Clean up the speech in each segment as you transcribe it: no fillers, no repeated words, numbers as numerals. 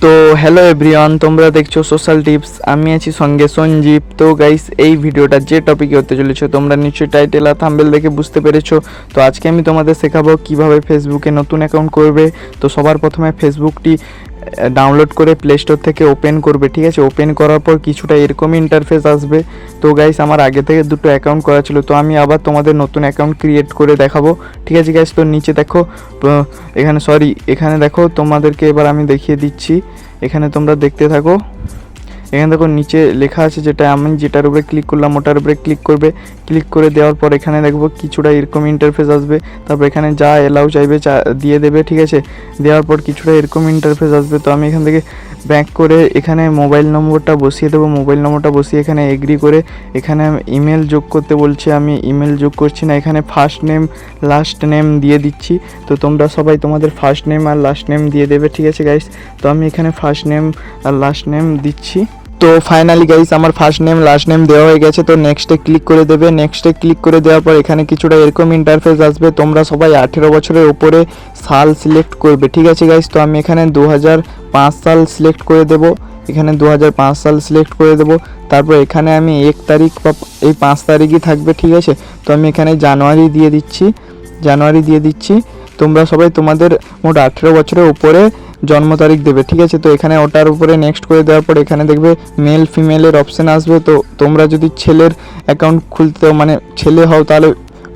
তো hello everyone, তোমরা দেখছো সোশ্যাল টিপস। আমি আছি সঙ্গে সঞ্জীব। তো গাইস, এই ভিডিওটা যে টপিকে হতে চলেছে তোমরা নিশ্চয়ই টাইটেল আর থাম্বনেল দেখে বুঝতে পেরেছো। তো আজকে আমি তোমাদের শেখাবো কিভাবে ফেসবুকে নতুন অ্যাকাউন্ট করবে। তো সবার প্রথমে ফেসবুকটি ডাউনলোড করে প্লে স্টোর থেকে ওপেন করবে, ঠিক আছে। ওপেন করার পর কিছুটা এরকমই ইন্টারফেস আসবে। তো গাইস, আমার আগে থেকে দুটো অ্যাকাউন্ট করা ছিল, তো আমি আবার তোমাদের নতুন অ্যাকাউন্ট ক্রিয়েট করে দেখাবো, ঠিক আছে গাইস। তো নিচে দেখো, এখানে দেখো, তোমাদেরকে এবার আমি দেখিয়ে দিচ্ছি। এখানে তোমরা দেখতে থাকো। এখানে দেখো নিচে লেখা আছে, আমি যেটার উপরে ক্লিক করলাম ওটার উপরে ক্লিক করবে। ক্লিক করে দেওয়ার পর এখানে দেখবো কিছুটা এরকম ইন্টারফেস আসবে। তারপর এখানে যা এলাও চাইবে দিয়ে দেবে, ঠিক আছে। দেওয়ার পর কিছুটা এরকম ইন্টারফেস আসবে। তো আমি এখান থেকে ব্যাক করে এখানে মোবাইল নম্বরটা বসিয়ে দেবো। মোবাইল নম্বরটা বসিয়ে এখানে এগ্রি করে এখানে ইমেল যোগ করতে বলছে, আমি ইমেল যোগ করছি না। এখানে ফার্স্ট নেম লাস্ট নেম দিয়ে দিচ্ছি। তো তোমরা সবাই তোমাদের ফার্স্ট নেম আর লাস্ট নেম দিয়ে দেবে, ঠিক আছে গাইস। তো আমি এখানে ফার্স্ট নেম আর লাস্ট নেম দিচ্ছি। তো ফাইনালি গাইস, আমার ফার্স্ট নেম লাস্ট নেম দেওয়া হয়ে গেছে। তো নেক্সটে ক্লিক করে দেবে। নেক্সটে ক্লিক করে দেওয়ার পর এখানে কিছুটা এরকম ইন্টারফেস আসবে। তোমরা সবাই 18 বছরের উপরে সাল সিলেক্ট করবে, ঠিক আছে গাইস। তো আমি এখানে 2005 সাল সিলেক্ট করে দেব। এখানে 2005 সাল সিলেক্ট করে দেব। তারপর এখানে আমি 1 তারিখ বা এই 5 তারিখই থাকবে, ঠিক আছে। তো আমি এখানে জানুয়ারি দিয়ে দিচ্ছি। তোমরা সবাই তোমাদের মোট 18 বছরের উপরে জন্ম তারিখ দেবে, ঠিক আছে। তো এখানে ওটার উপরে নেক্সট করে দেওয়ার পর এখানে দেখবে মেল ফিমেলের অপশান আসবে। তো তোমরা যদি ছেলের অ্যাকাউন্ট খুলতে মানে ছেলে হও তাহলে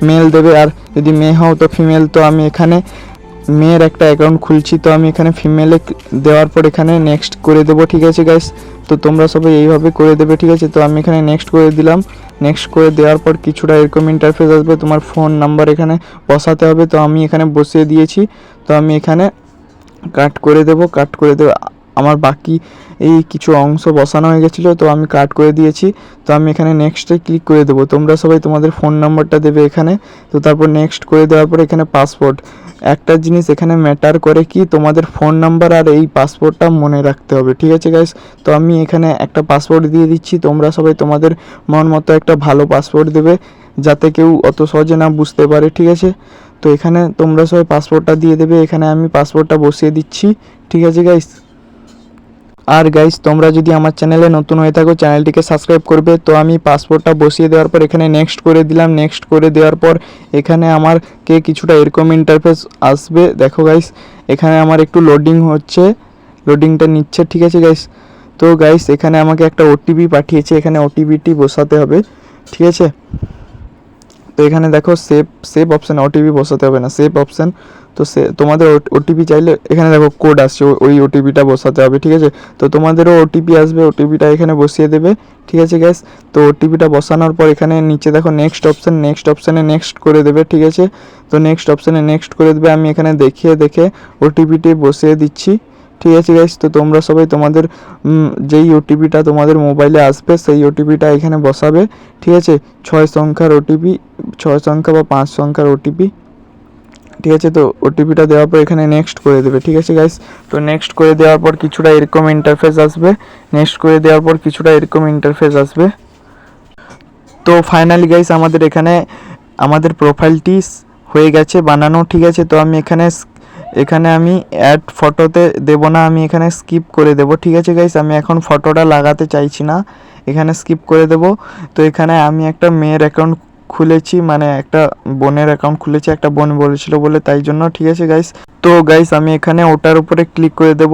মেল দেবে, আর যদি মেয়ে হও তো ফিমেল। তো আমি এখানে মেয়ের একটা অ্যাকাউন্ট খুলছি, তো আমি এখানে ফিমেলে দেওয়ার পর এখানে নেক্সট করে দেবো, ঠিক আছে গাইস। তো তোমরা সবাই এইভাবে করে দেবে, ঠিক আছে। তো আমি এখানে নেক্সট করে দিলাম। নেক্সট করে দেওয়ার পর কিছুটা এরকম ইন্টারফেস আসবে। তোমার ফোন নাম্বার এখানে বসাতে হবে। তো আমি এখানে বসিয়ে দিয়েছি। তো আমি এখানে কাট করে দেব। আমার বাকি এই কিছু অংশ বসানো হয়ে গেছিলো, তো আমি কাট করে দিয়েছি। তো আমি এখানে নেক্সটে ক্লিক করে দেবো। তোমরা সবাই তোমাদের ফোন নাম্বারটা দেবে এখানে। তো তারপর নেক্সট করে দেওয়ার পর এখানে পাসওয়ার্ড। একটা জিনিস এখানে ম্যাটার করে কি, তোমাদের ফোন নাম্বার আর এই পাসওয়ার্ডটা মনে রাখতে হবে, ঠিক আছে গাইস। তো আমি এখানে একটা পাসওয়ার্ড দিয়ে দিচ্ছি। তোমরা সবাই তোমাদের মন মতো একটা ভালো পাসওয়ার্ড দেবে, যাতে কেউ অত সহজে না বুঝতে পারে, ঠিক আছে। তো এখানে তোমরা সবাই পাসওয়ার্ডটা দিয়ে দেবে। এখানে আমি পাসওয়ার্ডটা বসিয়ে দিচ্ছি, ঠিক আছে গাইস। আর গাইস, তোমরা যদি আমার চ্যানেলে নতুন হয়ে থাকো চ্যানেলটিকে সাবস্ক্রাইব করবে। তো আমি পাসওয়ার্ডটা বসিয়ে দেওয়ার পর এখানে নেক্সট করে দিলাম। নেক্সট করে দেওয়ার পর এখানে আমাকে কিছুটা এরকম ইন্টারফেস আসবে। দেখো গাইস, এখানে আমার একটু লোডিংটা নিচ্ছে, ঠিক আছে গাইস। তো গাইস, এখানে আমাকে একটা ওটিপি পাঠিয়েছে, এখানে ওটিপিটি বসাতে হবে, ঠিক আছে। তো এখানে দেখো সেভ অপশান, ওটিপি বসাতে হবে না, সেভ অপশান। তো তোমাদের ওটিপি চাইলে এখানে দেখো কোড আসছে, ওই ওটিপিটা বসাতে হবে, ঠিক আছে। তো তোমাদেরও ওটিপি আসবে, ওটিপিটা এখানে বসিয়ে দেবে, ঠিক আছে গ্যাস। তো ওটিপিটা বসানোর পর এখানে নিচে দেখো নেক্সট অপশানে নেক্সট করে দেবে, ঠিক আছে। তো নেক্সট অপশানে নেক্সট করে দেবে। আমি এখানে দেখে ওটিপিটি বসিয়ে দিচ্ছি, ঠিক আছে গাইস। তো তোমরা সবাই তোমাদের যেই ওটিপিটা তোমাদের মোবাইলে আসবে সেই ওটিপিটা এখানে বসাবে, ঠিক আছে। 6 সংখ্যার ওটিপি, 6 সংখ্যা বা 5 সংখ্যার ওটিপি, ঠিক আছে। তো ওটিপিটা দেওয়ার পর এখানে নেক্সট করে দেবে, ঠিক আছে গাইস। তো নেক্সট করে দেওয়ার পর কিছুটা এরকম ইন্টারফেস আসবে। তো ফাইনালি গাইস, আমাদের এখানে আমাদের প্রোফাইলটি হয়ে গেছে বানানো, ঠিক আছে। তো আমি এখানে আমি অ্যাড ফটোতে দেব না, আমি এখানে স্কিপ করে দেব, ঠিক আছে গাইস। আমি এখন ফটোটা লাগাতে চাইছি না, এখানে স্কিপ করে দেব। তো এখানে আমি একটা মেয়ের অ্যাকাউন্ট খুলেছি, মানে একটা বোনের অ্যাকাউন্ট খুলেছি, একটা বোন বলেছিল বলে, তাই জন্য, ঠিক আছে গাইস। তো গাইস, আমি এখানে ওটার উপরে ক্লিক করে দেব।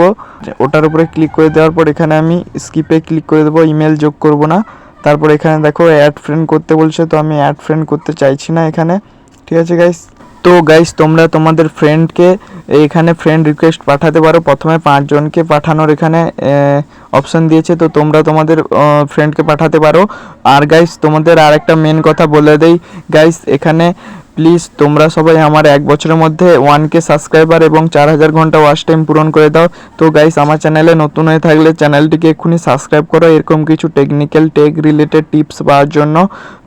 ওটার উপরে ক্লিক করে দেওয়ার পর এখানে আমি স্কিপে ক্লিক করে দেবো, ইমেল যোগ করব না। তারপর এখানে দেখো অ্যাড ফ্রেন্ড করতে বলছে, তো আমি অ্যাড ফ্রেন্ড করতে চাইছি না এখানে, ঠিক আছে গাইস। তো গাইস, তোমরা তোমাদের ফ্রেন্ডকে এখানে ফ্রেন্ড রিকোয়েস্ট পাঠাতে পারো। প্রথমে 5 জনকে পাঠানোর এখানে অপশান দিয়েছে, তো তোমরা তোমাদের ফ্রেন্ডকে পাঠাতে পারো। আর গাইস, তোমাদের আরেকটা মেন কথা বলে দেই গাইস, এখানে প্লিজ তোমরা সবাই আমার 1 বছরের মধ্যে 1K সাবস্ক্রাইবার এবং 4000 ঘন্টা ওয়াচ টাইম পূরণ করে দাও। তো গাইস, আমার চ্যানেলে নতুন হয়ে থাকলে চ্যানেলটিকে এক্ষুনি সাবস্ক্রাইব করো, এরকম কিছু টেক রিলেটেড টিপস পাওয়ার জন্য।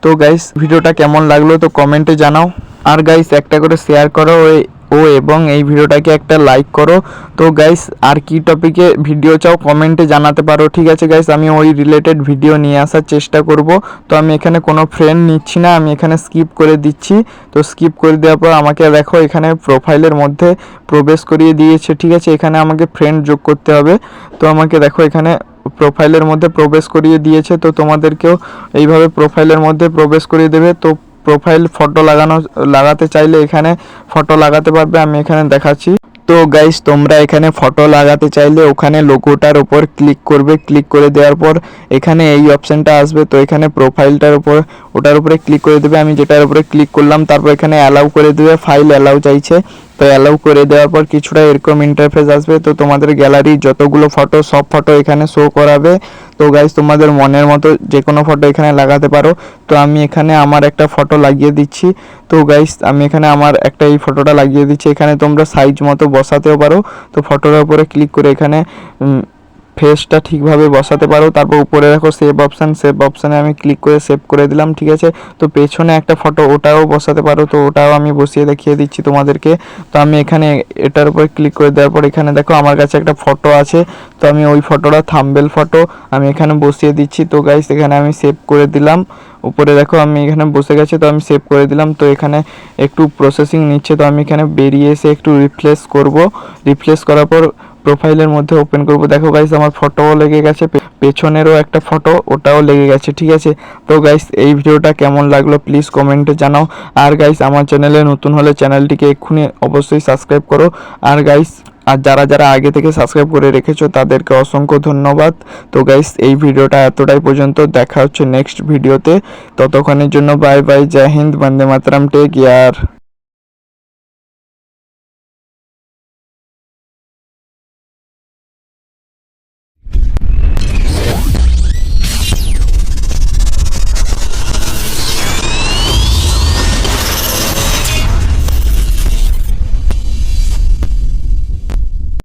তো গাইস, ভিডিওটা কেমন লাগলো তো কমেন্টে জানাও। আর গাইস, একটা করে শেয়ার করো এবং এই ভিডিওটাকে একটা লাইক করো। তো গাইস আর কি টপিকে ভিডিও চাও কমেন্টে জানাতে পারো, ঠিক আছে গাইস, আমি ওই রিলেটেড ভিডিও নিয়ে আসার চেষ্টা করব। তো আমি এখানে কোনো ফ্রেন্ড নিচ্ছি না, আমি এখানে স্কিপ করে দিচ্ছি। তো স্কিপ করে দেওয়ার পর আমাকে দেখো এখানে প্রোফাইলের মধ্যে প্রবেশ করিয়ে দিয়েছে, ঠিক আছে। এখানে আমাকে ফ্রেন্ড যোগ করতে হবে। তো আমাকে দেখো এখানে প্রোফাইলের মধ্যে প্রবেশ করিয়ে দিয়েছে। তো তোমাদেরকেও এইভাবে প্রোফাইলের মধ্যে প্রবেশ করিয়ে দেবে। তো প্রোফাইল ফটো লাগাতে চাইলে এখানে ফটো লাগাতে পারবে, আমি এখানে দেখাচ্ছি। তো গাইস তোমরা এখানে ফটো লাগাতে চাইলে ওখানে লোগোটার উপর ক্লিক করবে, ক্লিক করে দেওয়ার পর এখানে এই অপশানটা আসবে। তো এখানে প্রোফাইলটার উপর ওটার উপরে ক্লিক করে দেবে, আমি যেটার উপরে ক্লিক করলাম। তারপর এখানে অ্যালাউ করে দেবে, ফাইল অ্যালাউ চাইছে। তো অ্যালাউ করে দেওয়ার পর কিছুটা এরকম ইন্টারফেস আসবে। তো তোমাদের গ্যালারি যতগুলো ফটো সব ফটো এখানে শো করাবে। তো গাইস তোমাদের মনের মতো যে কোনো ফটো এখানে লাগাতে পারো। তো আমি এখানে আমার একটা ফটো লাগিয়ে দিচ্ছি। তো গাইস আমি এখানে আমার একটা এই ফটোটা লাগিয়ে দিচ্ছি। এখানে তোমরা সাইজ মতো বসাতেও পারো। তো ফটোর উপরে ক্লিক করে এখানে ফেসটা ঠিকভাবে বসাতে পারো। তারপর উপরে দেখো সেভ অপশান, সেভ অপশানে আমি ক্লিক করে সেভ করে দিলাম, ঠিক আছে। তো পেছনে একটা ফটো ওটাও বসাতে পারো, তো ওটাও আমি বসিয়ে দেখিয়ে দিচ্ছি তোমাদেরকে। তো আমি এখানে এটার উপরে ক্লিক করে দেওয়ার পর এখানে দেখো আমার কাছে একটা ফটো আছে। তো আমি ওই ফটোটা থাম্বনেল ফটো আমি এখানে বসিয়ে দিচ্ছি। তো গাইস এখানে আমি সেভ করে দিলাম। উপরে দেখো আমি এখানে বসে গেছে, তো আমি সেভ করে দিলাম। তো এখানে একটু প্রসেসিং নিচ্ছে, তো আমি এখানে বেরিয়ে এসে একটু রিফ্রেশ করব। রিফ্রেশ করার পর প্রোফাইলের মধ্যে ওপেন করব। দেখো গাইস আমার ফটোও লেগে গেছে, পেছনেরও একটা ফটো ওটাও লেগে গেছে, ঠিক আছে। তো গাইস এই ভিডিওটা কেমন লাগলো প্লিজ কমেন্টে জানাও। আর গাইস আমার চ্যানেলে নতুন হলে চ্যানেলটিকে এক্ষুনি অবশ্যই সাবস্ক্রাইব করো। আর গাইস আর যারা আগে থেকে সাবস্ক্রাইব করে রেখেছো তাদেরকে অসংখ্য ধন্যবাদ। তো গাইস এই ভিডিওটা এতটাই পর্যন্ত, দেখা হচ্ছে নেক্সট ভিডিওতে। ততক্ষণের জন্য বাই বাই, জয় হিন্দ, বন্দে মাতরম, টেক কেয়ার।